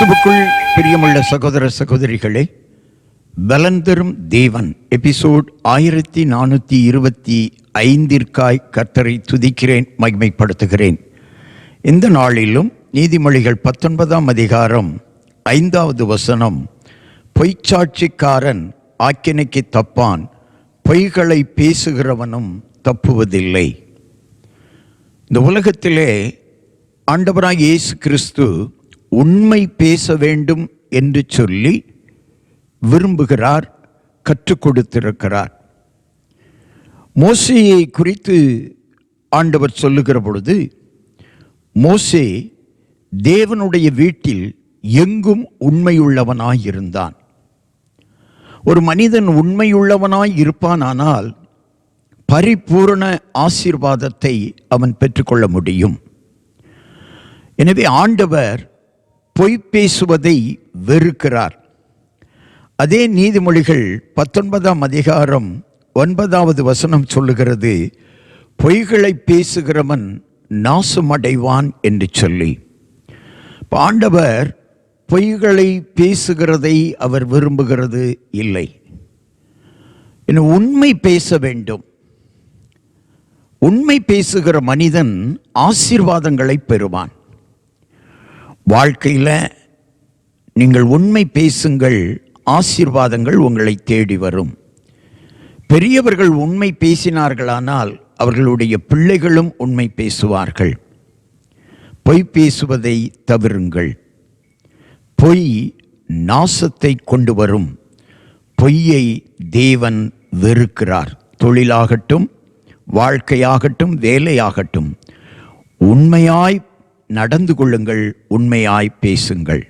கிறிஸ்துவுக்குள் பிரியமுள்ள சகோதர சகோதரிகளே, பலன் தரும் தேவன் எபிசோட் 1425 கர்த்தரை துதிக்கிறேன், மகிமைப்படுத்துகிறேன். இந்த நாளிலும் நீதிமொழிகள் 19ஆம் அதிகாரம் 5வது வசனம், பொய்ச்சாட்சிக்காரன் ஆக்கினைக்கு தப்பான், பொய்களை பேசுகிறவனும் தப்புவதில்லை. இந்த உலகத்திலே ஆண்டவராகிய இயேசு கிறிஸ்து உண்மை பேச வேண்டும் என்று சொல்லி விரும்புகிறார், கற்றுக் கொடுத்திருக்கிறார். மோசேயை குறித்து ஆண்டவர் சொல்லுகிற பொழுது, மோசே தேவனுடைய வீட்டில் எங்கும் உண்மையுள்ளவனாயிருந்தான். ஒரு மனிதன் உண்மையுள்ளவனாய் இருப்பானானால் பரிபூரண ஆசீர்வாதத்தை அவன் பெற்றுக்கொள்ள முடியும். எனவே ஆண்டவர் பொய் பேசுவதை வெறுக்கிறார். அதே நீதிமொழிகள் 19ஆம் அதிகாரம் 9வது வசனம் சொல்லுகிறது, பொய்களை பேசுகிறவன் நாசமடைவான் என்று சொல்லி. ஆண்டவர் பொய்களை பேசுகிறதை அவர் விரும்புகிறது இல்லை. இன்னும் உண்மை பேச வேண்டும். உண்மை பேசுகிற மனிதன் ஆசீர்வாதங்களை பெறுவான். வாழ்க்கையில் நீங்கள் உண்மை பேசுங்கள், ஆசீர்வாதங்கள் உங்களை தேடி வரும். பெரியவர்கள் உண்மை பேசினார்களானால் அவர்களுடைய பிள்ளைகளும் உண்மை பேசுவார்கள். பொய் பேசுவதை தவிருங்கள். பொய் நாசத்தை கொண்டு வரும். பொய்யை தேவன் வெறுக்கிறார். தொழிலாகட்டும், வாழ்க்கையாகட்டும், வேலையாகட்டும், உண்மையாய் நடந்து கொள்ளுங்கள், உண்மையாய் பேசுங்கள்.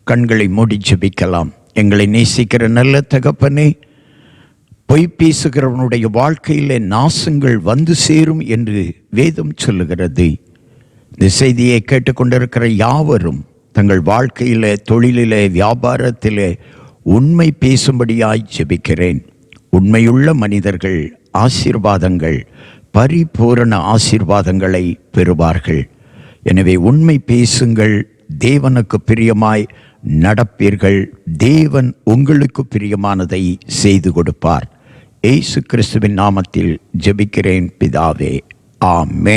கண்களை மூடி ஜெபிக்கலாம். எங்களை நேசிக்கிற நல்ல தகப்பனே, பொய் பேசுகிறவனுடைய வாழ்க்கையிலே நாசங்கள் வந்து சேரும் என்று வேதம் சொல்லுகிறது. இந்த செய்தியை கேட்டுக்கொண்டிருக்கிற யாவரும் தங்கள் வாழ்க்கையிலே, தொழிலிலே, வியாபாரத்திலே உண்மை பேசும்படியாய் ஜெபிக்கிறேன். உண்மையுள்ள மனிதர்கள் ஆசீர்வாதங்கள், பரிபூரண ஆசீர்வாதங்களை பெறுவார்கள். எனவே உண்மை பேசுங்கள், தேவனுக்கு பிரியமாய் நடப்பீர்கள். தேவன் உங்களுக்கு பிரியமானதை செய்து கொடுப்பார். இயேசு கிறிஸ்துவின் நாமத்தில் ஜெபிக்கிறேன் பிதாவே, ஆமென்.